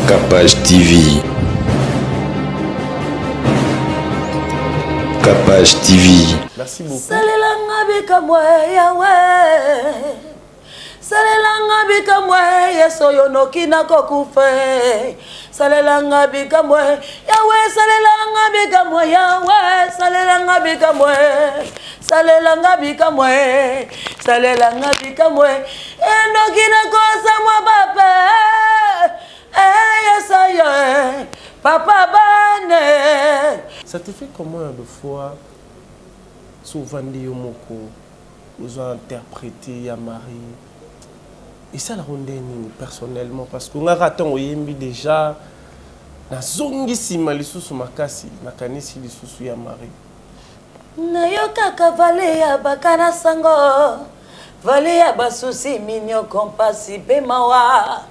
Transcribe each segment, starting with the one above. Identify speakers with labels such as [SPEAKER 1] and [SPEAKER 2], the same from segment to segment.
[SPEAKER 1] Capage TV. Capage TV.
[SPEAKER 2] Merci beaucoup.
[SPEAKER 3] Salelanga bika mwe Yahweh. Salelanga bika mwe Yeso yonoki na kokufe. Salelanga bika mwe Yahweh. Salelanga bika mwe Yahweh. Salelanga bika mwe. Salelanga bika mwe. Salelanga bika mwe. Enoki na kosa mwa papa. Yesaye. Papa bane.
[SPEAKER 2] Ça te fait combien de fois souvent Yomoko vous ont interprété Yamari et ça la rondine personnellement parce qu'on a raté on yembi déjà na zongi sima lisusu makasi na kanisi lisusu Yamari
[SPEAKER 3] na yoka kavale ya bakana sango vale ya basusi minyo kompasi pe mawa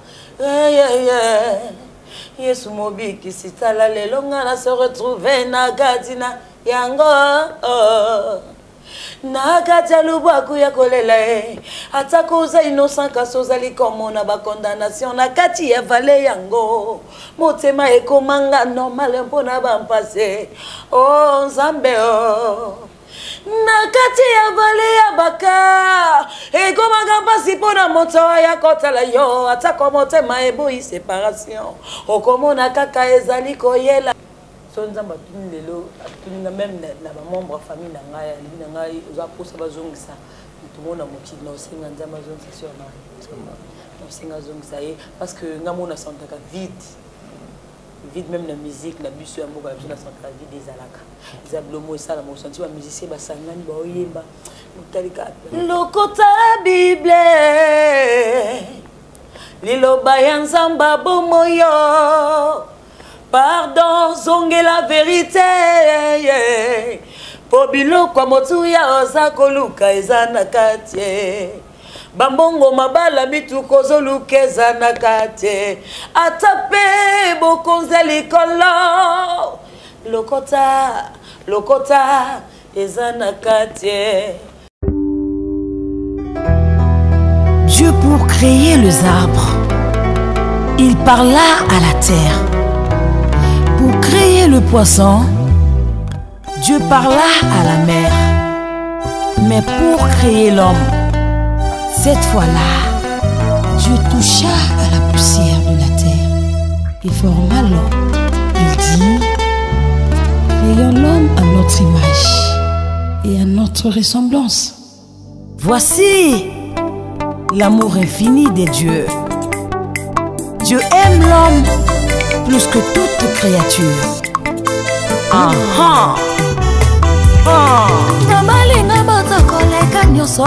[SPEAKER 3] Yesu mobiki sitala lelo ngana se retrouver na gadina yango na katia lubwaku ya kolela atakuza innocent kasozali komona ba condamnation na kati ya vale yango motema ekomanga normal mpona bampase oh nzambe oh nakati ya vale ya baka ekomanga mpasi mpona moto ya kotala yo atako motema eboyi séparation okomona kaka ezali koyela so nzamba tuni lelo tuninga même na ba membre ya famille na ngai za posa bazongisa tumona mokili na osenga nzamba zongisa sur na osenga zongisa parce que ngamona santaka vide même la musique la bus ya mboka la santaka vide des alaka zablomo et ça la senti ba musicien ba sangani ba oyemba mutalika lokota bible liloba ya nzamba bomoyo pardon zonge la vérité po biloko motu ya oza koluka eza na kati bambongo mabala mituko zoluka eza na kati atape bokonza likolo lokota eza na kati.
[SPEAKER 4] Dieu pour créer les arbres, il parla à la terre. Pour créer le poisson, Dieu parla à la mer. Mais pour créer l'homme, cette fois-là, Dieu toucha à la poussière de la terre et forma l'homme. Il dit, ayons l'homme à notre image et à notre ressemblance. Voici l'amour infini de Dieu. Dieu aime l'homme plus que toute créature. Nzambalinga motokoleka nyoso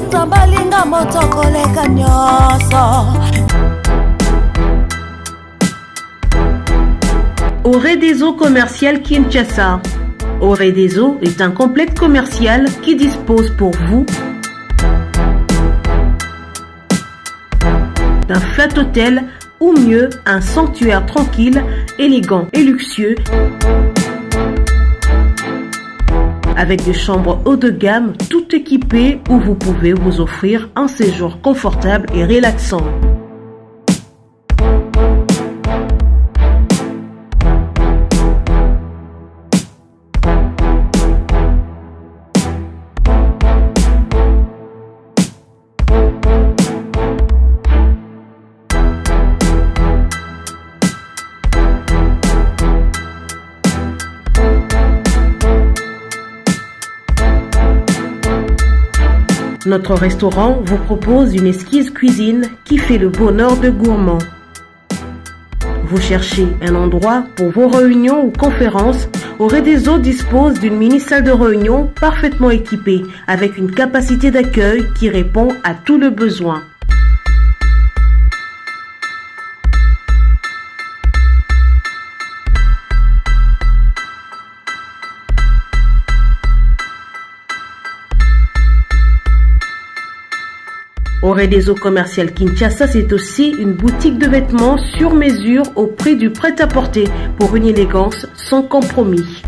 [SPEAKER 4] Nzambalinga motokoleka nyoso.
[SPEAKER 5] Oredezo Commercial Kinshasa. Oredezo est un complexe commercial qui dispose pour vous d'un flat hôtel ou mieux un sanctuaire tranquille, élégant et luxueux avec des chambres haut de gamme tout équipées où vous pouvez vous offrir un séjour confortable et relaxant. Notre restaurant vous propose une exquise cuisine qui fait le bonheur de gourmands. Vous cherchez un endroit pour vos réunions ou conférences? Oredezo dispose d'une mini-salle de réunion parfaitement équipée avec une capacité d'accueil qui répond à tous les besoins. Oredezo Commercial Kinshasa, c'est aussi une boutique de vêtements sur mesure au prix du prêt-à-porter pour une élégance sans compromis.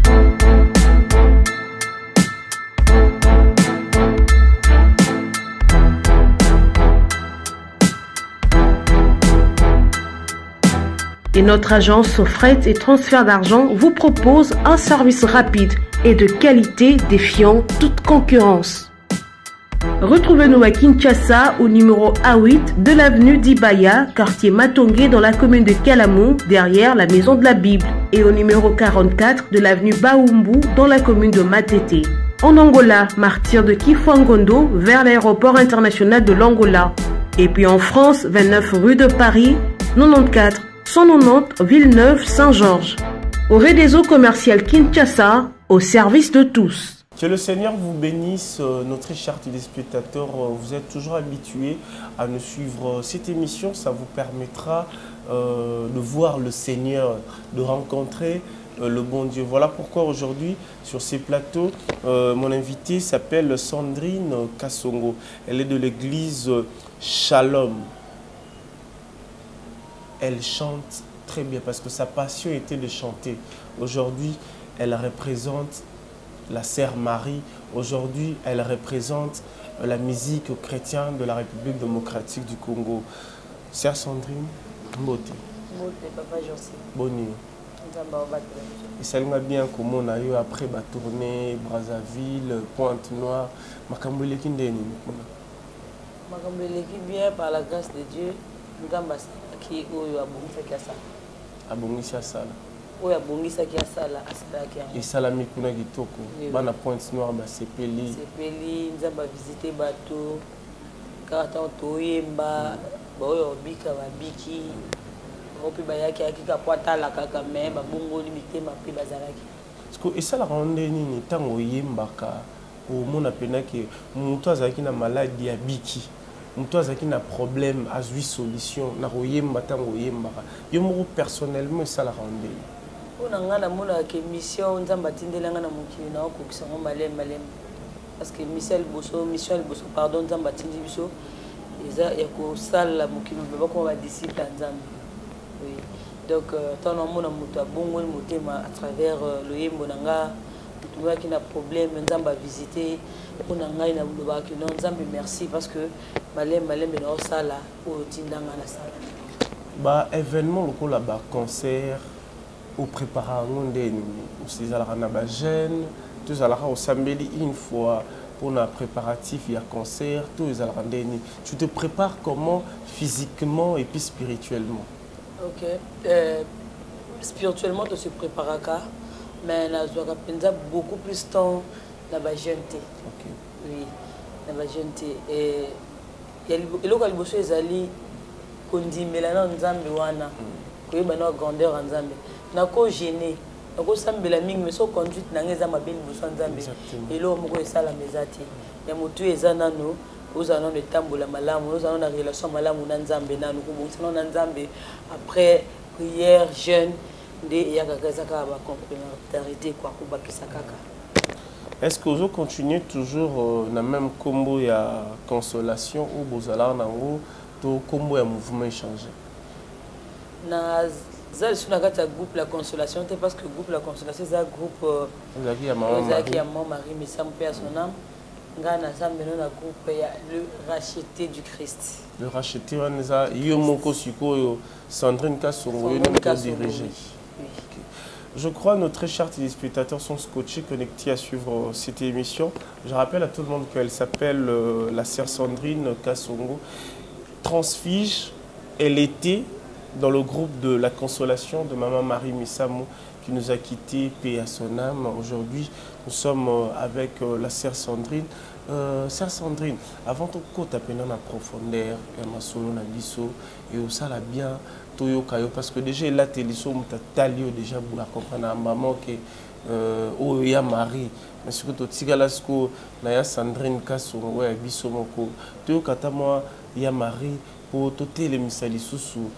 [SPEAKER 5] Et notre agence fret et transfert d'argent vous propose un service rapide et de qualité défiant toute concurrence. Retrouvez-nous à Kinshasa au numéro A8 de l'avenue d'Ibaya, quartier Matongé dans la commune de Kalamou, derrière la Maison de la Bible, et au numéro 44 de l'avenue Baoumbu dans la commune de Matete. En Angola, martyr de Kifuangondo vers l'aéroport international de l'Angola. Et puis en France, 29 rue de Paris, 94 190 Villeneuve-Saint-Georges. Au réseau commercial Kinshasa, au service de tous.
[SPEAKER 2] Que le Seigneur vous bénisse, notre chers téléspectateurs. Vous êtes toujours habitués à nous suivre cette émission. Ça vous permettra de voir le Seigneur, de rencontrer le bon Dieu. Voilà pourquoi aujourd'hui, sur ces plateaux, mon invitée s'appelle Sandrine Kassongo. Elle est de l'église Shalom. Elle chante très bien parce que sa passion était de chanter. Aujourd'hui, elle représente la Sœur Marie. Aujourd'hui, elle représente la musique chrétienne de la République démocratique du Congo. Sœur Sandrine, Mbote.
[SPEAKER 3] Mbote, papa Josi.
[SPEAKER 2] Bonne nuit. Et ça m'a bien comme on a eu après la tournée Brazzaville, Pointe-Noire. Makambeleki ndeni.
[SPEAKER 3] Makambeleki bien par la grâce de Dieu. Ngamba qui oyo abongisa ki asala. Abongisa asala. Oyo abongisa ki asala asala ki.
[SPEAKER 2] Et salami kuna kitoko. Bana Pointe-Noire ba sepeli.
[SPEAKER 3] Sepeli nzamba visiter bateau. Kata toyemba, ba oyo bika ba biki. Opi bayaki akika kwatala kaka me ba bongoli mitema pe bazalaki.
[SPEAKER 2] Parce que et ça la rende nini tango yembaka o mona penaki mutu azaki na maladie ya biki. Mutu azaki na problème azui solution na koyemba tango yembaka. Yo moko personnellement ça la rende.
[SPEAKER 3] Ona ngana mona ke mission nzamba tindelanga na mukili na okukisa ngo malem. Parce que Michel Bosso pardon nzamba tindi biso eza ya ko sala mukili ba ko ba disciple nzamba. Oui. Donc, tant que mon amour bon à travers le yembo nanga, tout le qui n'a problème, nous avons visité, on a gagné na buloba que nous avons merci parce que malem dans sala au tindanga na sala.
[SPEAKER 2] Bah événement le là bas concert au préparation des aussi à la ba jeune, tous à la au sambeli une fois pour un préparatif il y a concert, tous à la rendez-vous. Tu te prépares comment physiquement et puis spirituellement?
[SPEAKER 3] Ok. Spirituellement, tu te prépares à mais tu as beaucoup plus de temps dans la jeune.
[SPEAKER 2] Ok.
[SPEAKER 3] Oui, dans la jeune. Et il y a des choses qui sont dit, mais là, nous avons une grandeur en Zambie. Nous avons gêné. Nous avons la mingue, mais sans conduite, nous avons besoin de Zambie. Et là, nous avons ça la maison. Il y a des gens qui ont nous allons de tambola malamu, nous allons la relation malamu nanzambe na nous commençons nanzambe après prière jeûne de yakakazaka ba complémentarité quoi ko bakisa kaka.
[SPEAKER 2] Est-ce que vous continuez toujours dans même combo ya consolation ou bozala nango to combo ya mouvement échangé?
[SPEAKER 3] Na zal suna kata groupe la consolation parce que groupe la consolation c'est un groupe
[SPEAKER 2] Zaki ya maman
[SPEAKER 3] Marie Missam paix à son âme. Le racheté du Christ.
[SPEAKER 2] Le racheté, Sandrine Kassongo, dirigé. Je crois que nos très chers téléspectateurs sont scotchés, connectés à suivre cette émission. Je rappelle à tout le monde qu'elle s'appelle la sœur Sandrine Kassongo. Transfige, elle était dans le groupe de la consolation de Maman Marie Missamo qui nous a quittés, paix à son âme. Aujourd'hui, nous sommes avec la sœur Sandrine. Sœur Sandrine, avant tout, tu as en profondeur, et ça la bien, parce que déjà, là, tu as déjà comprendre maman que il y a Marie. Mais surtout, tu as Sandrine Kassongo, tu il y a Marie pour tout les misalisous,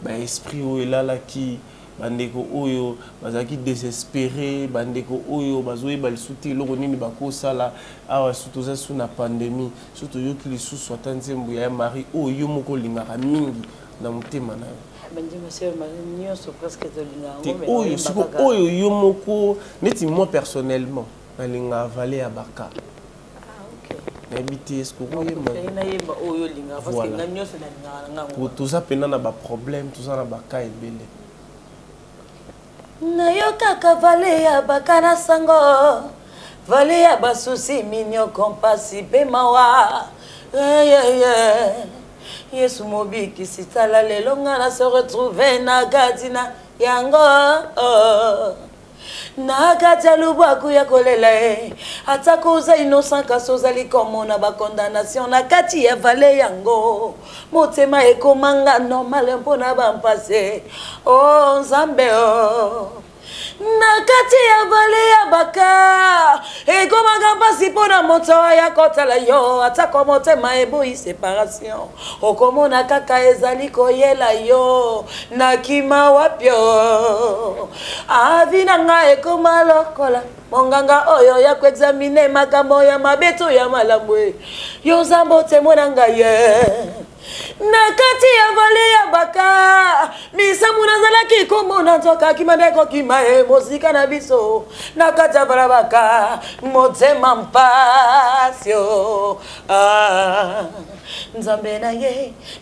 [SPEAKER 2] esprit où est là qui. Bandeko oyo bazaki désespéré bandeko oyo bazoye balisuti loko nini bakosala awa surtout ça sous la pandémie surtout yo ki lisusu atanzembu ya Marie oyo moko lingaka mingi na mutema na
[SPEAKER 3] bandi monsieur Marie so presque to linga
[SPEAKER 2] oyo siko oyo yo moko neti moi personnellement na linga valer à Baka.
[SPEAKER 3] Ah OK
[SPEAKER 2] N'habite est-ce que vous voyez
[SPEAKER 3] voilà.
[SPEAKER 2] Pour tout ça, il y a des problèmes, tout ça, il y a des cas belé.
[SPEAKER 3] Nayoka kavale ya bakana sango vale ya basusi minyo kompasi pe mawa Yesu mobiki sitala lelo ngana se retrouver na gadina yango na kata lubaku ya kolela atakuza innocent kasozali komona ba condamnation na kati ya vale yango motema ekomanga normal mpona ba mpase oh nzambe oh na kati ya vale ya baka ekomanga mpasi mpona moto ya kotala yo atako motema eboyi séparation okomona kaka ezali koyela yo na kima wapyo avina nga ekoma lokola monganga oyo ya kuexamine makambo ya mabeto ya malambwe yo nzambo temona nga ye na kati ya vale ya baka misamu nazalaki komona nzoka kimandeko kimae mozika na biso na kati ya vale baka motema mpasio nzambe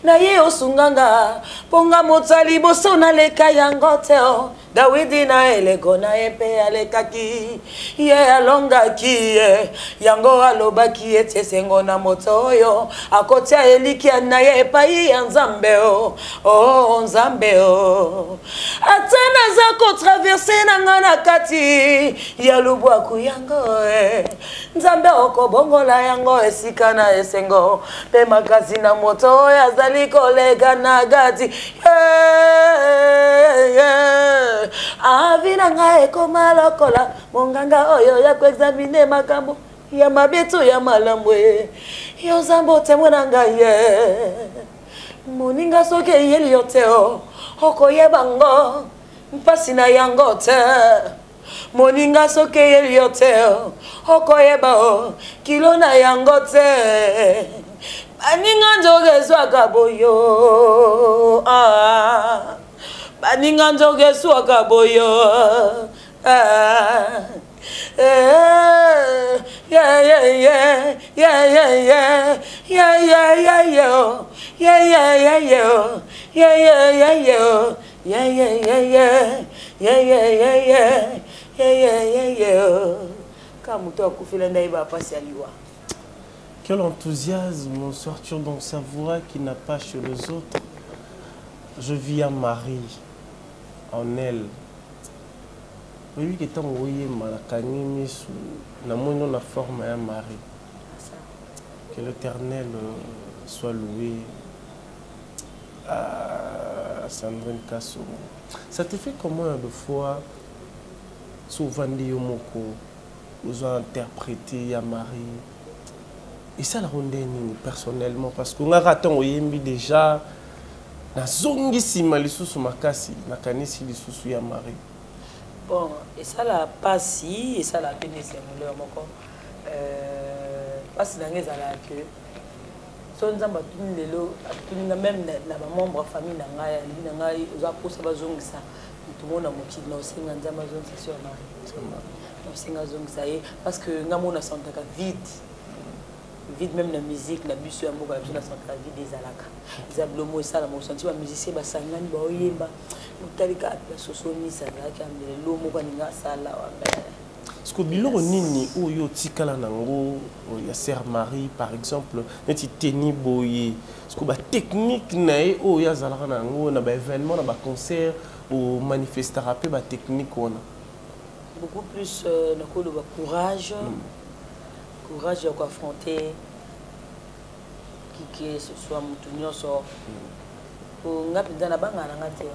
[SPEAKER 3] na ye osunganga ponga motali boso na leka yango teo Dawidi na eleko na epe alekaki ye alongaki ye yango alobaki ete sengo na moto oyo akotia elikia na ye epai ya nzambe o nzambe o atana za ko traverser na ngana kati ya lubwaku yango nzambe okobongola yango esika na esengo pe makazi na moto oyo azali kolega na gati avina nga ekoma lokola monganga oyo ya kuexamine makambo ya mabeto ya malambwe yo nzambo temona nga ye moninga soki eyeli yo te okoyeba ngo mpasi na yango te moninga soki eyeli yo te okoyeba kilo na yango te baninga nzoga ezwaka boyo baninga nzoga ezwaka boyo
[SPEAKER 2] Quel enthousiasme sortir dans sa voix qui n'a pas chez les autres. Je vis à Marie, en elle. Oui, qui est envoyé malakani sous la moindre forme à Marie. Que l'Éternel soit loué. À Sandrine Kasso. Ça te fait comment de fois souvent des moko vous ont interprété à Marie. Et ça la rondine personnellement parce qu'on a raté déjà na zongi sima lisusu makasi na kanisi lisusu ya Marie.
[SPEAKER 3] Bon, et ça la passi et ça la pénétrer mon moko parce que la que son nzamba tuni lelo tuni même na ba membre famille na ngai za posa bazongisa tout le monde a mokili na osenga nzamba zongi sur Marie. Osenga zongi parce que ngamona santaka vide même la musique la bus ya mboka la santaka vide ezalaka zablomo esala mo senti ba musicien basangani ba oyemba mutalika la sosoni salaka mbele moko ninga sala wa
[SPEAKER 2] Est-ce que biloko nini oyo tikala nango ya Sœur Marie par exemple neti teni boye est-ce que ba technique nae oyo azalaka nango na ba événement na ba concert ou manifestera pe ba technique ona
[SPEAKER 3] beaucoup plus na ko le courage courage à affronter qui ce soit mutunyo so ko ngapinza na banga na ngate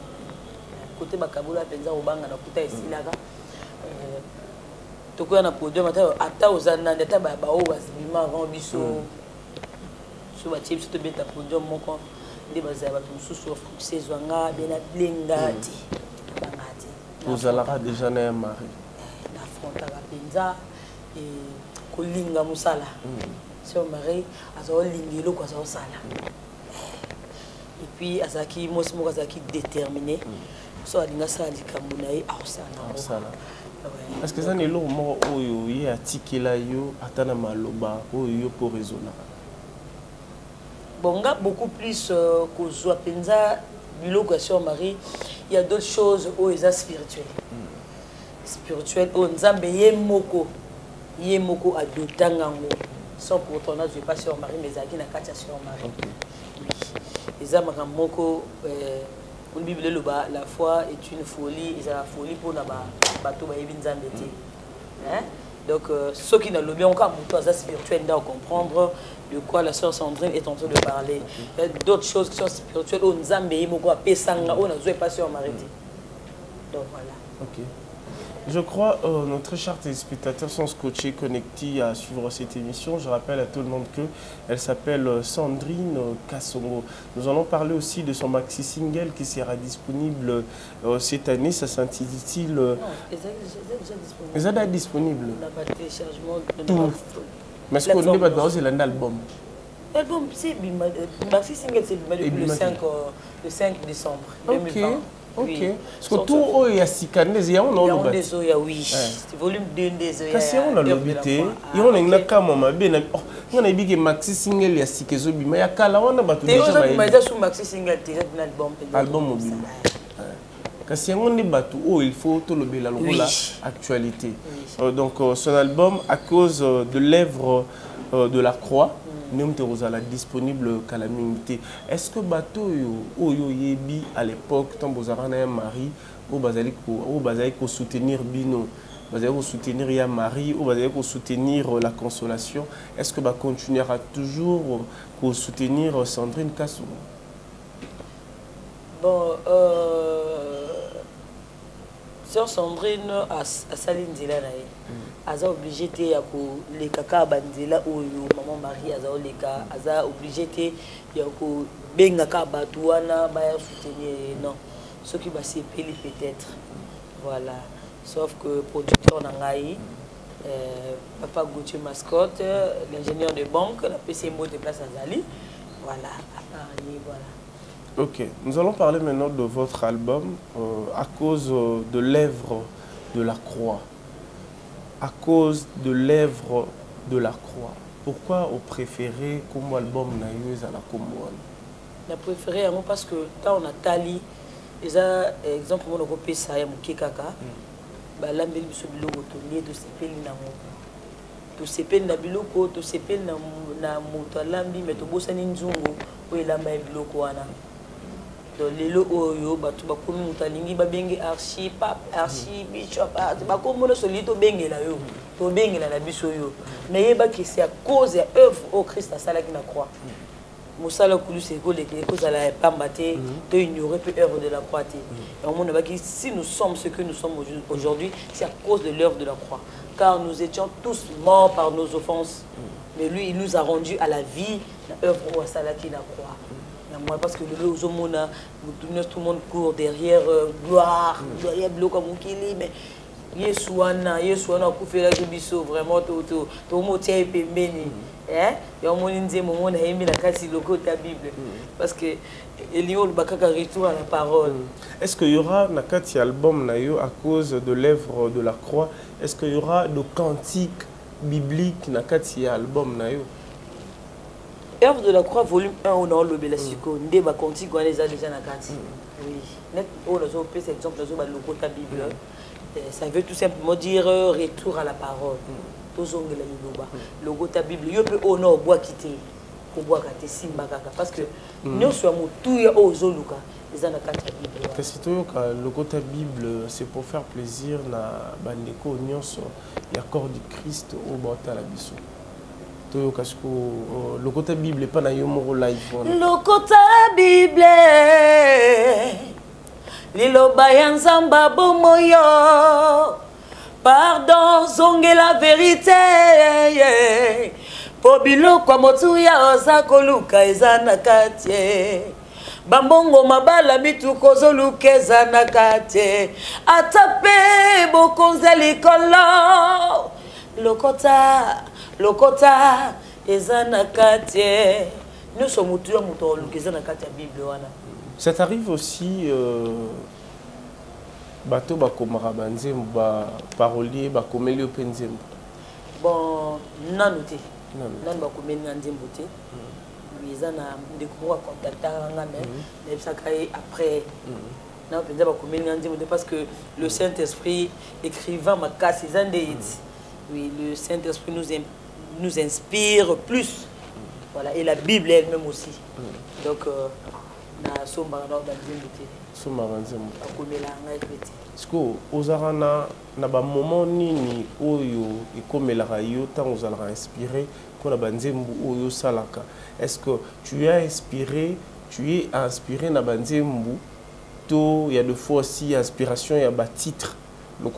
[SPEAKER 3] côté bakabula penza obanga na kuta esilaka tokoya na podium ata ozana ndeta ba o basibima avant biso so ba tips to beta podium moko ndi bazaya ba mususu saison nga bena blingati bangati
[SPEAKER 2] vous allez déjà na Marie
[SPEAKER 3] na fronta ba penza kolinga musala Sœur Marie azo lingelo kwa zo sala et puis azaki mosimo azaki déterminé so alinga sala likambo na ye ausala
[SPEAKER 2] Parce que ça n'est pas le moment où il y a tikela yo atana maloba où yo pour raisonner.
[SPEAKER 3] Bon, beaucoup plus que soit penza biloko sur Marie, il y a d'autres choses où ils sont spirituels. Spirituel où nzambe yemoko a dotangango. Sans pour autant je vais pas sur Marie mais zaki na katia sur Marie. Oui. Les âmes moko la Bible la foi est une folie, c'est la folie pour na bato ba nzambe te. Hein? Donc ceux qui n'ont le bien encore spirituel doivent comprendre de quoi la sœur Sandrine est en train de parler. Il y a d'autres choses qui sont spirituelles où nzambe yemoko a pesanga où na zo pas sur Marie. Donc voilà.
[SPEAKER 2] OK. Je crois notre chers téléspectateurs sont scotchés, connectés à suivre cette émission. Je rappelle à tout le monde qu'elle s'appelle Sandrine Kassongo. Nous allons parler aussi de son maxi single qui sera disponible cette année. Ça s'intitule... Non,
[SPEAKER 3] c'est
[SPEAKER 2] déjà disponible.
[SPEAKER 3] On n'a pas de téléchargement.
[SPEAKER 2] Mais est-ce qu'on n'est pas dans l'album?
[SPEAKER 3] L'album, c'est maxi single, c'est le 5 décembre 2020.
[SPEAKER 2] Ok. Parce que tout est si calme, il y a un autre.
[SPEAKER 3] Oui. C'est volume 2 des oeufs.
[SPEAKER 2] Parce qu'on a l'obité, il y a un cas maman ben on a dit que maxi single il y a si que zobi mais il y a kala on a battu déjà.
[SPEAKER 3] Mais déjà sous maxi single déjà un album.
[SPEAKER 2] Album mobile. Parce qu'on est battu il faut tout le bel la actualité. Donc son album à cause de l'œuvre de la croix. Nous sommes disponible à la minute. Est-ce que bateau yo yebi à l'époque tant vous avez un mari ou bazali ko soutenir bino bazali ko soutenir ya mari ou bazali ko soutenir la consolation, est-ce que ba continuera toujours pour soutenir Sandrine Kassongo?
[SPEAKER 3] Bon sœur Sandrine a Saline Zilanaï. Aza obligé te ya ko le kaka banzela oyo maman Marie aza oleka aza obligé te ya ko benga ka batuana ba ya soutenir non ce qui va s'épeli peut-être voilà sauf que producteur nangai papa Gauthier Mascotte l'ingénieur de banque la PCMO de place Azali voilà voilà.
[SPEAKER 2] OK, nous allons parler maintenant de votre album à cause de l'œuvre de la croix. À cause de l'œuvre de la croix. Pourquoi vous préférez comme album naïeuse à la Comboine?
[SPEAKER 3] Je préféré parce que quand on a tali, déjà exemple on a copié ça ya mukekaka, bah l'ambeli biso biloko to lié de sepeli na mo. To sepeli na biloko, to sepeli na moto lambi mais to bosani nzungu o elamba biloko wana. Donc les lots oyo batu bakomi mutalingi babenge archi pape archi bishop bakomo no solito bengela yo to bengela na biso yo mais yeba que c'est à cause de l'œuvre au Christ à salaki na croix musala kulu c'est que les causes à la pambaté to ignorer peu œuvre de la croix et on montre que si nous sommes ce que nous sommes aujourd'hui c'est à cause de l'œuvre de la croix car nous étions tous morts par nos offenses mais lui il nous a rendu à la vie l'œuvre au salaki na croix. Moi, parce que tout le monde court derrière gloire, derrière bloc comme Mukili, mais Yesouana, Koufela Bisso, vraiment, tout mot tient pembeni. Et on m'a dit, mon a aimé la casse loco ta Bible. Parce que il y a le bakaka retour à la parole.
[SPEAKER 2] Est-ce qu'il y aura un album à cause de l'œuvre de la croix? Est-ce qu'il y aura de cantiques bibliques dans un album?
[SPEAKER 3] Œuvre de la croix, volume 1, on a le Belasiko. On a cantique, on les a déjà dans la oui. Net, on a fait cet exemple, on a le ta Bible. Ça veut tout simplement dire retour à la parole. Le ta Bible, il peut on a bois quitter. Parce que nous sommes tous aux Zoluka.
[SPEAKER 2] Qu'est-ce que le côté Bible, c'est pour faire plaisir à Bandeko Nyonso et à corps du Christ au Bata la Bissou. Le côté Bible n'est pas dans le live.
[SPEAKER 3] Le côté Bible, Lilo Bayanzamba Bomoyo, pardon, zonge la vérité. Pobilo kwa motuya osakoluka ezana katie. Bambongo mabala bituko zoluka ezana katie. Atape bokonza likolo. Lokota ezana katie. Nous sommes mutuya muto ezana katie Bible wana.
[SPEAKER 2] Ça t'arrive aussi bato bakomaka banzembo ba parolier bakomeli yo pe nzembo.
[SPEAKER 3] Bon nanu te nanu bakomeli nga nzembo te ils en a découvert contacter mais ça après non penza bakomeli nga nzembo te parce que le Saint-Esprit écrivant ma casse oui le Saint-Esprit nous inspire plus voilà et la Bible elle-même aussi donc na somba na nzembo te
[SPEAKER 2] somba nzembo
[SPEAKER 3] bakomela nga epeti.
[SPEAKER 2] Est-ce que ozara na ba moment nini oyo ekomelaka yo tant ozalaka inspiré pour la banzembo oyo salaka? Est-ce que tu es inspiré na banzembo to il y a de fois aussi inspiration il y a ba titre le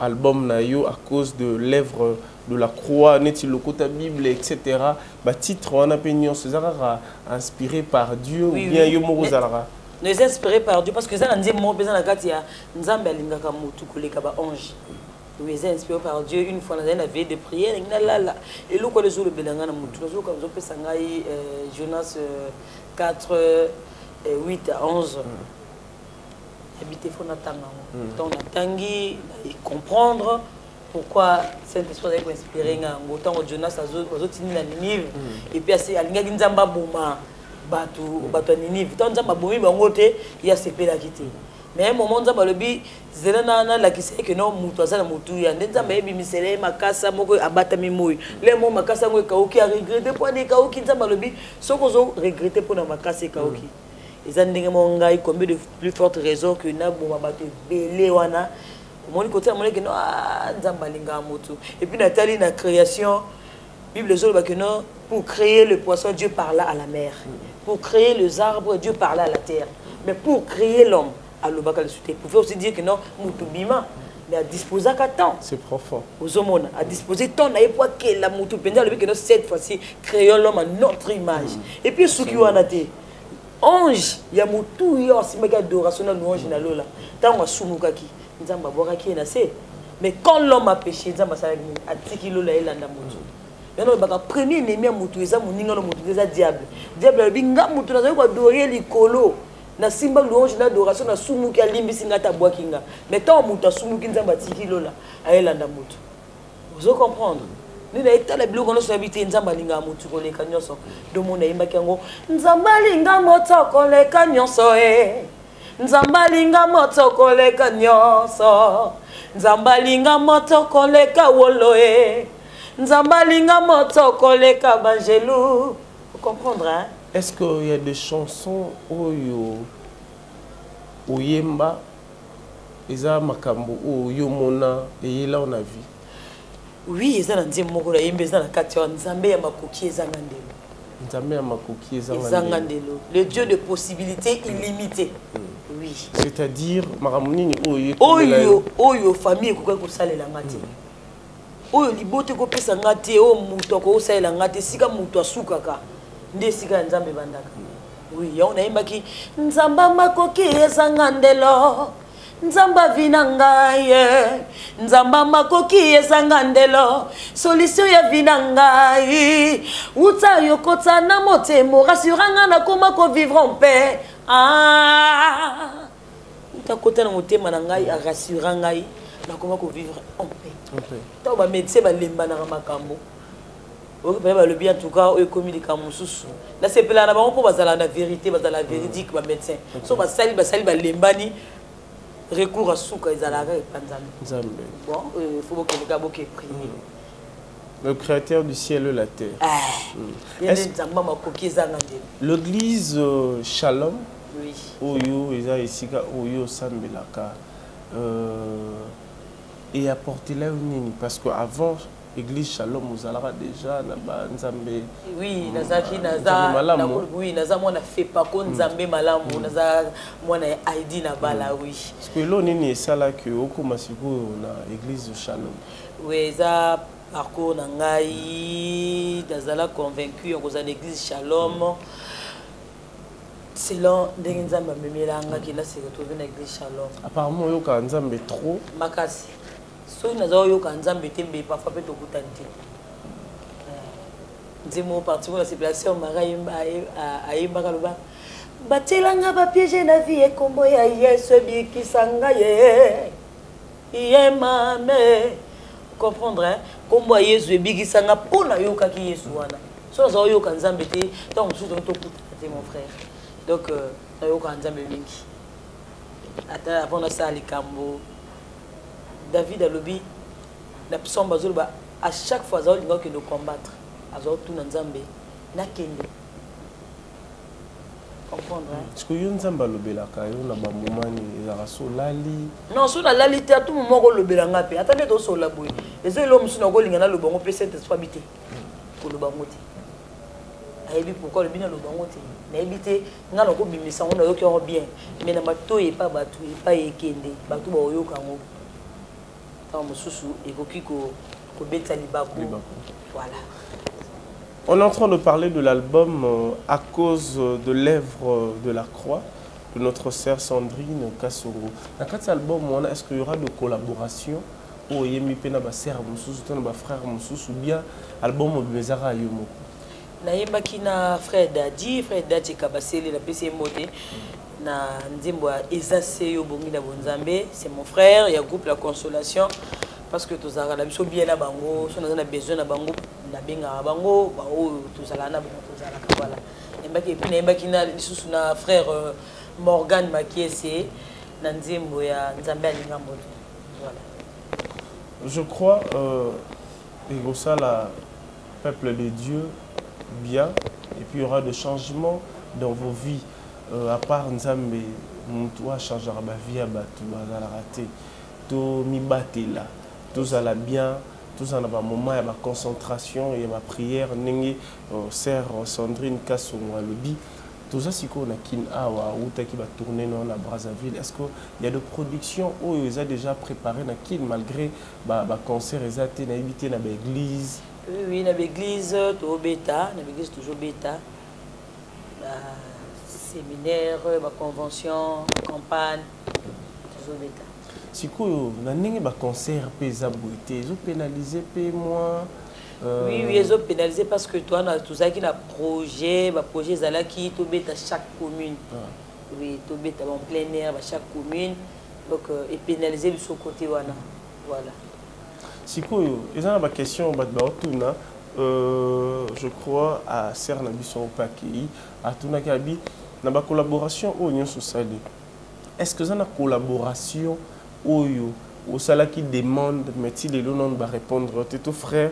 [SPEAKER 2] album na yo à cause de l'œuvre de la croix neti le côté Bible etc. ba titre on a pignon cezara inspiré par Dieu ou bien yo moko zalaka
[SPEAKER 3] nous inspirés par Dieu parce que ça nzembo mo besoin na kati ya nzambe alingaka mutu koleka ba ange. Oui, ils sont inspirés par Dieu. Une fois, dans la veille de prière, et le quoi les jours le belanga na mutu. Nous comme on peut s'engager Jonas 4 8 à 11. Habiter faut n'attendre. Donc n'attendre et comprendre pourquoi Saint-Esprit est inspiré nga autant Jonas azotini na Ninive et puis assez alingaki nzamba boma bato Ninive. Tant nzamba bomi bango te ya sepela kité. Mais à un moment nzamba lobi zelana la qui sait que non mutu azala mutu ya nzamba ebi misele makasa moko abata mimoyi. Les mots makasa ngo kaoki a regretter pour des kaoki nzamba lobi soko zo regretter pour na makasa kaoki. Ils ont dit combien de plus fortes raisons que na boma bato belé wana. Mon côté mon que non nzamba linga mutu. Et puis Nathalie na création Bible zo ba que non pour créer le poisson Dieu parla à la mer. Pour créer les arbres Dieu parla à la terre. Mais pour créer l'homme à l'obaka le souté. Vous pouvez aussi dire que non mutu bima mais à disposer qu'à temps.
[SPEAKER 2] C'est profond.
[SPEAKER 3] Aux hommes à disposer temps na epoa que la mutu penza le que non cette fois-ci créons l'homme à notre image. Et puis ce qui wana te ange ya mutu yo simaka adoration na louange na lola. Tant wasumukaki nzamba boraki na se. Mais quand l'homme a péché nzamba sa atiki lola elanda mutu. Maintenant baka premier ennemi mutu eza moninga no mutu eza diable. Diable binga mutu na ko adorer likolo. Na simba louange na adoration na sumuki alimbisi ngata bwakinga. Mais tant mutu asumuki nzamba atiki lola elanda mutu. Vous comprendre? Ni na etala biloko no sabité nzamba linga mutu koleka nyonso. Do mona imbaki yango nzamba linga moto koleka nyonso nzamba linga moto koleka nyonso. Nzamba linga moto koleka wolo nzamba linga moto koleka bangelou. Vous comprendre hein?
[SPEAKER 2] Est-ce qu'il y a des chansons oyo oyemba eza makambo oyo mona et là on a vu?
[SPEAKER 3] Oui, eza na nzembo moko na yemba eza na kati ya nzambe ya makoki eza ngandelo.
[SPEAKER 2] Nzambe ya makoki eza
[SPEAKER 3] ngandelo. Le Dieu de possibilités illimitées. Oui.
[SPEAKER 2] C'est-à-dire makambo nini
[SPEAKER 3] oyo famille ko ko salela ngati. Oyo libote ko pesa ngati o muto ko salela ngati sika muto asukaka. Nde sika nzambe bandaka. Oui, ya on ayemba ki nzamba makoki eza ngandelo. Nzamba vinangaye nzamba makoki ezangandelo solution ya vinangaye uta yokota na motemo rassuranga na koma ko vivre en paix uta kota na motema na ngai rassuranga na koma ko vivre en paix to ba médecin ba lemba na makambo o ba le bien en tout cas o communiquer mususu na sepela na bango po bazala na vérité bazala véridique ba médecin so ba sali ba lembani recours à souka ezalaka epanzami. Bon, il faut que les gars prier.
[SPEAKER 2] Le créateur du ciel et la terre. L'église Shalom. Oui. Oyo eza esika oyo sambelaka. Et apporter là nini parce que avant l'église Shalom vous allera déjà na ba nzambe.
[SPEAKER 3] Oui, nazaki naza oui, naza mona fait pas ko nzambe malamu naza mona ID na bala oui.
[SPEAKER 2] Parce que lo nini sala que okoma siko na église Shalom.
[SPEAKER 3] Oui, ça parcours na ngai dazala convaincu on za l'église Shalom. Selon ndenge nzambe memelanga ki la se retrouver na l'église Shalom.
[SPEAKER 2] Apparemment yo ka nzambe trop
[SPEAKER 3] makasi. So nazo yo kanzambe tembe parfois peut okutante. Nzemo parti pour la célébration maraimba ayimba kaloba Batelanga ba piéger na vie et kombo ya Yesu bikisanga ye. Ye mame. Comprendre hein? Kombo ya Yesu bikisanga pona yoka ki Yesu wana. So zo yoka nzambe te, donc sous ton tokuta mon frère. Donc yoka nzambe mingi. Attends avant na sali kambo. David alobi la psomba zolba à chaque fois zo linga que nous combattre. Azo tout na nzambe na kende. Comprendre
[SPEAKER 2] est-ce que yo nzamba lobelaka yo na ba momani ezaka so lali
[SPEAKER 3] non so na lali te tout moment ko lobelanga pe atande to so la boy ezo lo musu na ko linga na lobongo pe cette soit bité ko lobango te ayebi pourquoi le bina lobango te na ebité nga na ko bimisa ngo na yo ki bien mais na bato e pa batu e pa ekende batu ba oyo kango ta mususu e ko kiko ko beta libako voilà.
[SPEAKER 2] On est en train de parler de l'album à cause de l'œuvre de la croix de notre sœur Sandrine Kassongo. Dans cet album, est-ce qu'il y aura de collaboration ou yemi pena ba sœur mususu to ba frère mususu bien album bezara yomo?
[SPEAKER 3] Na yemba kina frère Dadi kabaseli la PC moté na nzimbo ezase yo bongi na bonzambe, c'est mon frère, il y a groupe La Consolation parce que tous la biso bien na bango, so na besoin na bango na benga bango ba o tozala na bango tozala ka voilà embaki na lisusu na frère Morgan Makiese na nzimbo ya nzambe alinga moto voilà.
[SPEAKER 2] Je crois et ça la peuple de Dieu bien et puis il y aura des changements dans vos vies à part nzambe mutu a changera ba vie à batu bazala raté to mi batela tozala bien. Tous en avons un moment de concentration et ma prière, Nengi, sœur Sandrine Kassongo, Alobi. Tout ça, c'est qu'on a kin awa ou qui va tourner dans la Brazzaville. Est-ce qu'il y a des productions où ils ont déjà préparé na kin malgré ba concert ils ont évité na l'église?
[SPEAKER 3] Oui, na l'église to bêta, na l'église toujours bêta. Séminaire, ba convention, campagne, toujours bêta.
[SPEAKER 2] Si vous avez un concert, ils ont pénalisé, moi.
[SPEAKER 3] Oui, ils ont pénalisé parce que toi, tout ça qui a projet, qui est à chaque commune. Oui, tout est en plein air, à chaque commune. Donc, et pénalisé de ce côté. Voilà.
[SPEAKER 2] Si vous avez une question, je crois à Serna Bisson Pakei, à Tunakabi, dans la collaboration au Union Sociale. Est-ce que vous avez une collaboration? Oyo, au salaire qui demande, mais si les gens va répondre, tes frères,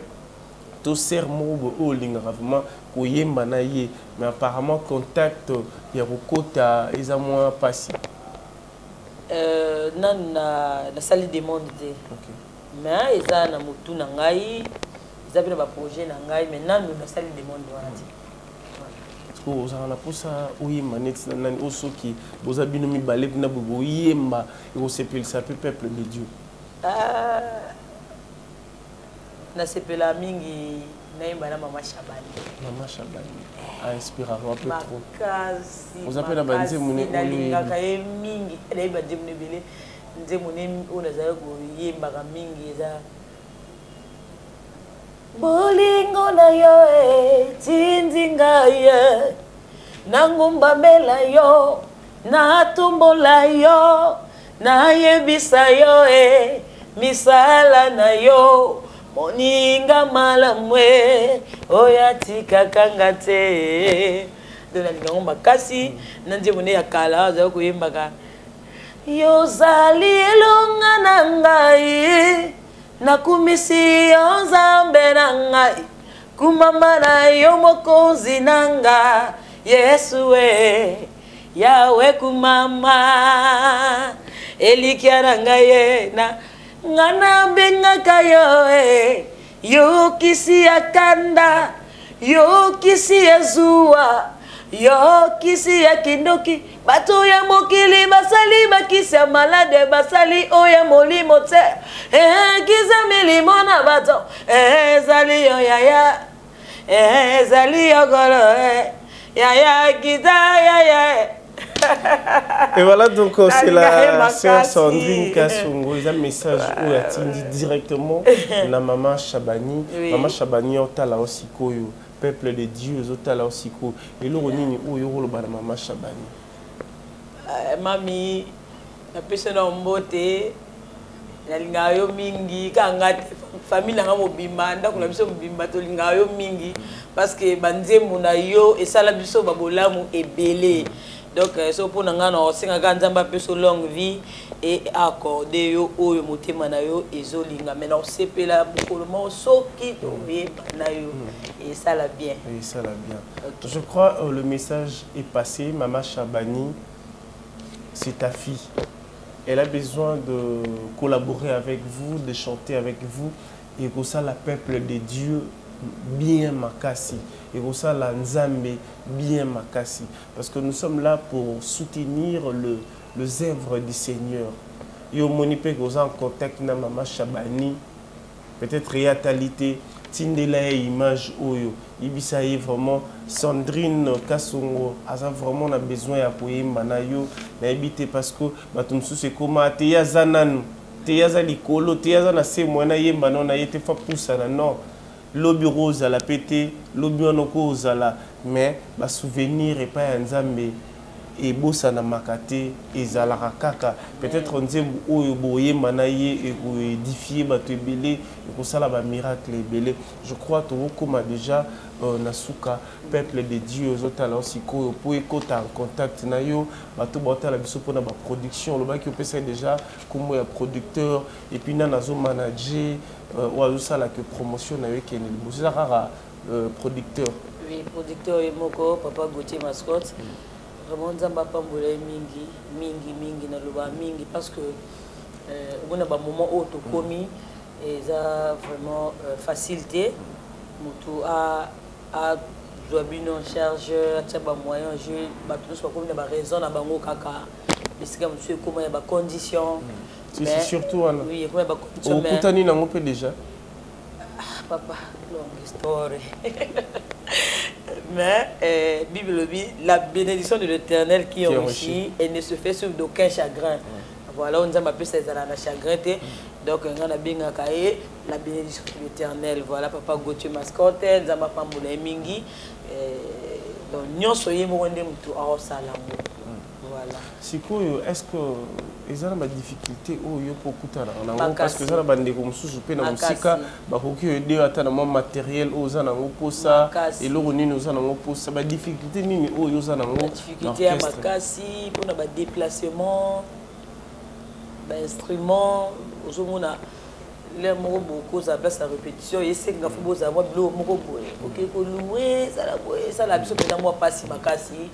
[SPEAKER 2] tes sœurs, au vraiment, mais apparemment contact, il y a beaucoup de moins passé.
[SPEAKER 3] Non, la salle demande, mais ils ont un moutou nangai, ils ont un projet nangai, mais non, la salle demande.
[SPEAKER 2] Vous avez pour ça, oui, manette, aussi qui vous avez mis balai, vous avez yemba, et vous s'appelle ça peuple de Dieu.
[SPEAKER 3] Na sepela mingi na yemba na Maman Chabani.
[SPEAKER 2] Maman Chabani, inspirant un peu trop.
[SPEAKER 3] Vous appelez la bande mouné olingaka e mingi, na yemba ndemune bele, ndemune ona za ko yemba ka mingi za. Bolingo na yo tindinga ye nangumba mela yo na tumbola yo na yebisa yo misala na yo moninga malamwe oyatika kanga te dona ngomba kasi nanje mone ya kala za ko yembaka yo zali elonga na ngai nakumisi nzambe na ngai kumama na yo mokonzi nanga Yesu yawe kumama elikia na ngai na ngana bengaka yo yo kisi akanda yo kisi ezua yo kisi ya kindoki bato ya mokili basali bakisi malade basali oya molimo te kiza milimo na bato ezali yo yaya ezali yo golo yaya kita yaya.
[SPEAKER 2] Et voilà donc c'est la sœur Sandrine Kassongo, il y a un message où il dit directement la Maman Chabani. Maman Chabani, on t'a là aussi peuple de Dieu ezotala aussi ko eloko nini oyo koloba na Mama Chabani?
[SPEAKER 3] Mami na pesa na mbote na lingayo mingi kanga famille nga mobimba ndako na biso mobimba to lingayo mingi parce que banzembo na yo esala biso babolamu ebele. Donc so pour nga na osenga nzamba peso longue vie et accorder yo oyo motema na yo ezolinga mais na sepela bokolomo soki to yeba na yo et ça la bien.
[SPEAKER 2] Et ça la bien.
[SPEAKER 3] Okay.
[SPEAKER 2] Je crois le message est passé. Mama Chabani, c'est ta fille. Elle a besoin de collaborer avec vous, de chanter avec vous et que ça la peuple de Dieu bien makasi et que ça la Nzambe bien makasi parce que nous sommes là pour soutenir les œuvres du Seigneur. Yo monipe que vous en contact na Mama Chabani peut-être réalité tindela image oyo ibisa vraiment Sandrine Kasongo a vraiment na besoin ya poyemba na yo na habité parce que batumsu c'est comment te ya zananu te ya za likolo te ya za na se mwana yemba non na yete fa poussa non lobi rose à la pété lobi onoko ozala mais ba souvenir et pas Nzambe et bossa na makate ezalaka kaka peut-être nzembo oyo boyemba na ye et édifier bato ebele et kosala ba miracle ebele. Je crois to koma déjà nasuka peuple de Dieu ozotala aussi ko po ekota en contact na yo bato botala biso pona ba production lobaki opesa déjà comme ya producteur et puis na nazo manager ou azosala que promotion na yo keneli bozala rara producteur.
[SPEAKER 3] Oui, producteur et moko papa Gauthier Mascotte. Vraiment nzamba pambola mingi na loba mingi parce que on a ba moment où to komi et ça vraiment facilité mutu a joabino en charge a ba moyen jeu ba tout soit comme ba raison na bango kaka bisika monsieur comment ya ba condition
[SPEAKER 2] c'est surtout
[SPEAKER 3] oui comment ba condition
[SPEAKER 2] mais okutani nango pe déjà
[SPEAKER 3] papa longue histoire. Mais Bible dit la bénédiction de l'Éternel qui enrichit et ne se fait sur d'aucun chagrin. Voilà, on a appelé ça la chagrin. Donc on a bien caillé la bénédiction de l'Éternel. Voilà, papa Gauthier Mascotte, on a pas moulé mingi. Donc nous soyons mondés tout à salamou. Voilà. Siko,
[SPEAKER 2] est-ce que ils ont des difficultés au yo pour kutana parce que ça bande comme sous pe na musika ba ko ki aider atana mo matériel aux ana ngo posa et lo nini aux ana ngo posa ba difficulté nini o yo ana ngo
[SPEAKER 3] difficulté à makasi pour na ba déplacement ba instrument aux mona les mots beaucoup ça passe à répétition et c'est nga faut avoir blo moko boye OK ko louer ça la biso peut moi passer makasi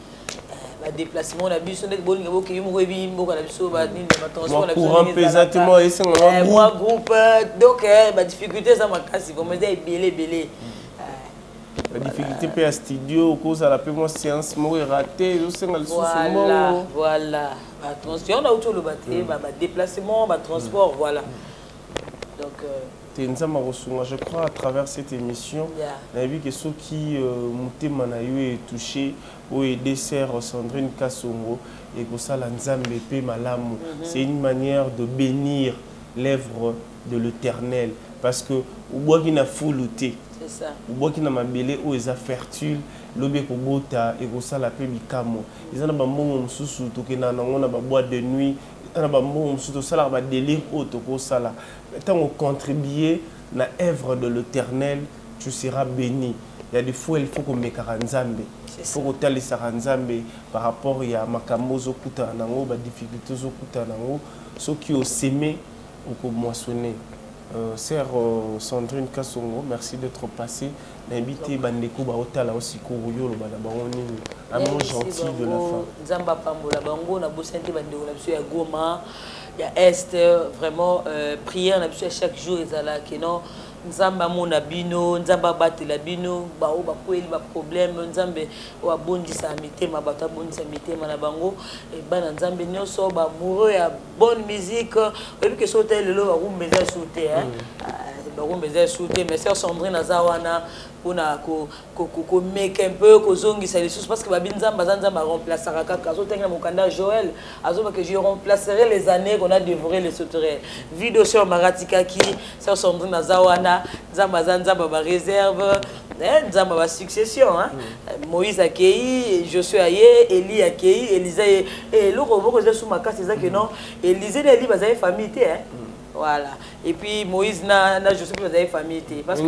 [SPEAKER 3] le déplacement la bus on est bon niveau qui me revient beaucoup la bus va ni de transport la
[SPEAKER 2] bus exactement et c'est
[SPEAKER 3] moi groupe donc la difficulté ça m'a cassé comme dire belé
[SPEAKER 2] la difficulté peut à studio cause à la paiement séance moi raté c'est le
[SPEAKER 3] voilà attention on a autour le batterie déplacement transport voilà donc
[SPEAKER 2] je crois à travers cette émission, on a vu que ceux qui est touché ou aider sœur Sandrine Kasongo et que ça Nzambe pe malamu. C'est une manière de bénir l'œuvre de l'Éternel parce que au bois qui n'a foulouté,
[SPEAKER 3] c'est ça.
[SPEAKER 2] Au bois qui n'a mabélé ou est fertile, l'obé ko bota et que ça la pe mikamo. Ils en a ba mbongo msusu to ke na ngona ba boîte de nuit. On a un délire autour ça tant on contribue à l'œuvre de l'Éternel, tu seras béni. Il y a des fois il faut qu'on mette Nzambe. Il faut qu'on telle Nzambe par rapport à makamozo kuta nango, ba difficultés zo kuta nango, ceux qui ont sémé ou qui ont moissonné. Sœur Sandrine Kasongo, merci d'être passée. L'invité Bandeko Baotala aussi Kourouyo le Badabangoni, un mot gentil de la fin.
[SPEAKER 3] Nzamba Pambola Bango, na Bosente Bandeko, na Monsieur Goma, il y a Est, vraiment prière na Monsieur chaque jour ils allaient que non Nzamba mona bino, Nzamba bate la bino, ba o ba ko ba problème Nzambe o abondisa mitema bata bondisa mitema na bango et bana Nzambe nyonso ba moureux ya bonne musique et puis que sauter le lo ba rumbeza sauter hein ba rumbeza sauter mais sœur Sandrine Azawana pour make un peu kozongisa les choses parce que babinzamba zanzamba remplacera kaka zo tenga mokanda Joël azo que je remplacerai les années qu'on a dévoré les sauterelles vidéo sur Maratikaki sur Sandrine Nazawana zamba zanzamba ba réserve nzamba ba succession hein Moïse akei Josué aye Eli akei Elisa et loko boko ze sous makasi c'est ça que non Élisée et Eli bazaye famille hein. Voilà. Et puis Moïse na je sais que vous avez famille parce que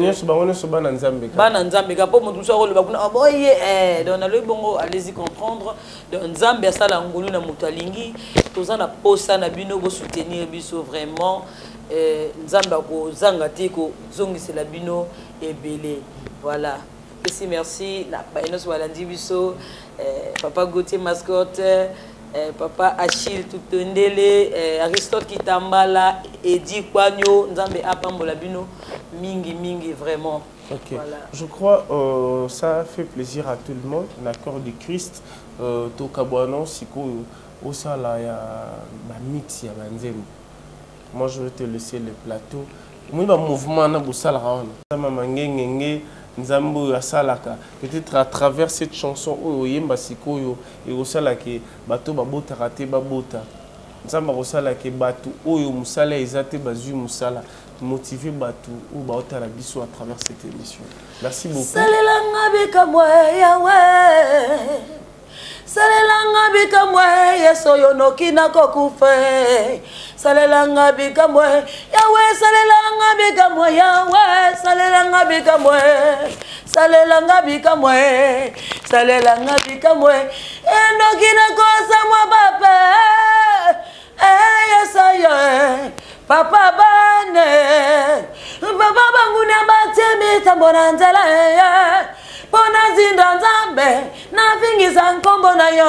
[SPEAKER 3] donc le bongo allez-y comprendre donc Nzambe sala ngolu na mutalingi toza na posa na bino go soutenir biso vraiment Nzambe ko zanga te ko zongisi la bino ebele voilà. Merci na bainos walandi biso papa Gauthier mascotte papa Achille Tutondele, Aristote Kitambala, Edi Kwanyo, Nzambe Apambola Bino, mingi vraiment.
[SPEAKER 2] Ok.
[SPEAKER 3] Voilà.
[SPEAKER 2] Je crois ça fait plaisir à tout le monde. L'accord du Christ, Tokaboano, Siko, Osala, ya mix ya banzem. Moi je vais te laisser le plateau. Moi le mouvement na busala raona. Sama mangengenge. Nzambo asalaka peut-être à travers cette chanson oyo yemba sikoyo et osala ke bato babota raté babota nzamba osala ke bato oyo musala ezate bazui musala motiver bato ou baota la biso à travers cette émission. Merci beaucoup.
[SPEAKER 3] Salelanga bika moya we salelanga bika moya soyo nokina kokufe salelanga bika moya yawe salelanga bika moya yawe salelanga bika moya salelanga bika moya salelanga bika moya enokina kosa mwa papa yesaye papa bane papa bangu na batemi tambona nzala pona zinda Nzambe na vingisa nkombo na yo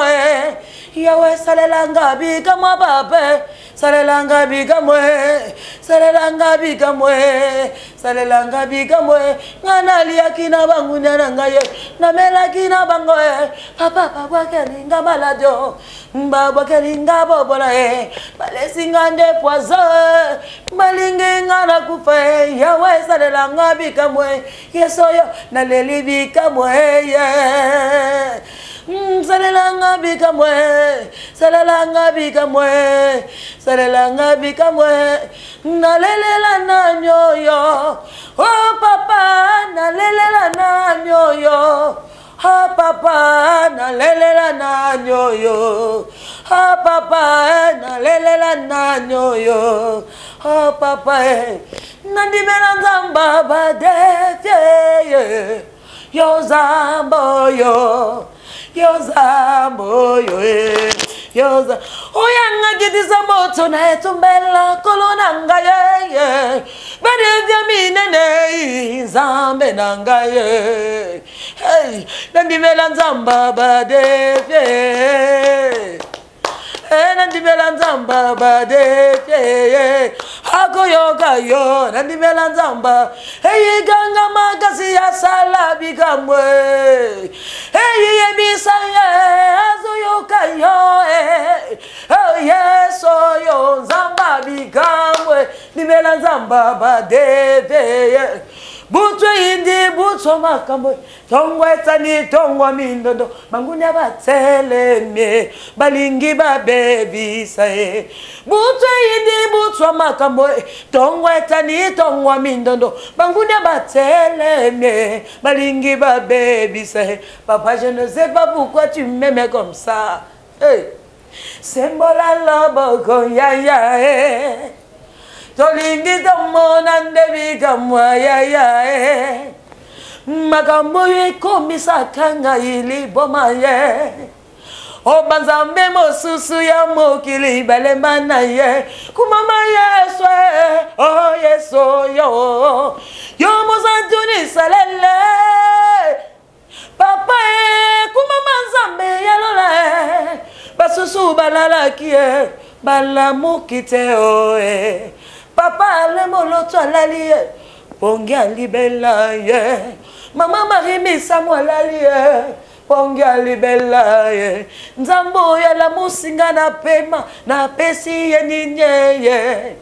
[SPEAKER 3] yawe salelanga bika mwa papa salelanga bika mwe salelanga bika mwe salelanga bika mwe ngana liakina bangu nyana ngaye na melakina bango papa papa kelinga maladio mbaba kelinga bobola balesinga nde poison balinge ngana kufe yawe salelanga bika mwe yesoyo na leli bika mwe salelanga bika mwe salelanga bika mwe salelanga bika mwe nalelela na nyoyo oh papa nalelela na nyoyo oh papa nalelela na nyoyo oh papa nalelela na nyoyo oh papa nandimela Nzamba badefye yo Zambo yo Yozambo yoza oyanga gidisa moto na etumbela kolona ngaye badevya minene Nzambe nangaye hey nandimela Nzamba badevye nandimela Nzamba badefye akoyoka yo nandimela Nzamba ganga magasi ya sala bikamwe yebisa azoyoka yo yeso yo Nzamba bikamwe ndimela Nzamba badefye butwe indi butso makambo tongwa tani tongwa mindondo bangunya batseleme balingi babebisa butwe indi butso makambo tongwa tani tongwa mindondo bangunya batseleme balingi babebisa papa je ne sais pas pourquoi tu m'aimes comme ça sembola lobo ya tolingi tomona ndebika mwaya makambo yekomisaka ngai liboma ye obanzambe mosusu ya mokili balemba na ye kumama Yesu oh Yesu yo mozantuni salele papa kumama Nzambe yalola basusu balalaki balamukite papa le moloto alali pongi alibela ye mama Marie Samuel pongi alibela ye Nzambo ya la musinga na pema na pesi ye ninye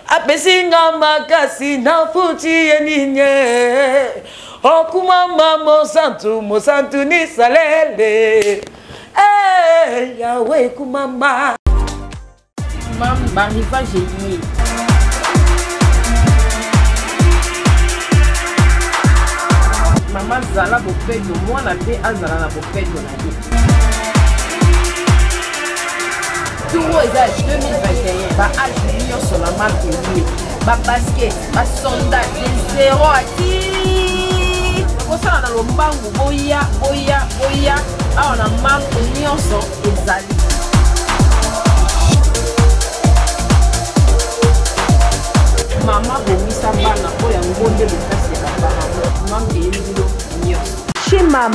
[SPEAKER 3] apesinga makasi na futi ye ninye Oh kumama mosantu ni salele. Eh Yahweh kumama.
[SPEAKER 5] Mam bariva génie. Maman zala bopeto mwana pe azala na bopeto na ye. Touro eza 2021 ba âge nyonso na marque ye. Ba basket, ba sondage, de zéro à 10. Kosala na lombangu boya. Awa na marque nyonso ezali. Maman bomisa bana oya ngonde lokasi ya parents. Maman eyelilo nyonso. Chez MAM,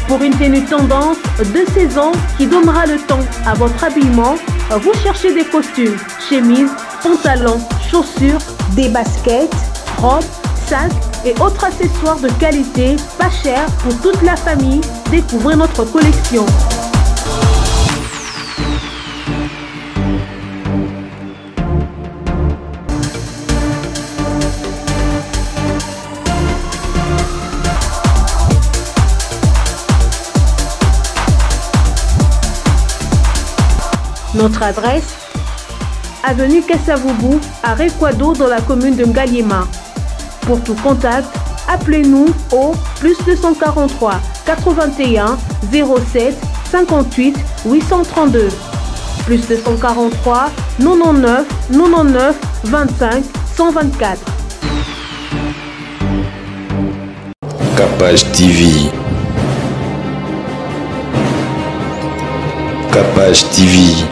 [SPEAKER 5] pour une tenue tendance de saison qui donnera le temps à votre habillement, vous cherchez des costumes, chemises, pantalons, chaussures, des baskets, robes, sacs et autres accessoires de qualité, pas cher pour toute la famille. Découvrez notre collection. Notre adresse, avenue Kassavoubou, à Rekwado dans la commune de Ngaliema. Pour tout contact, appelez-nous au +243 81 07 58 832. +243 99 25 124.
[SPEAKER 1] Capage TV. Capage TV.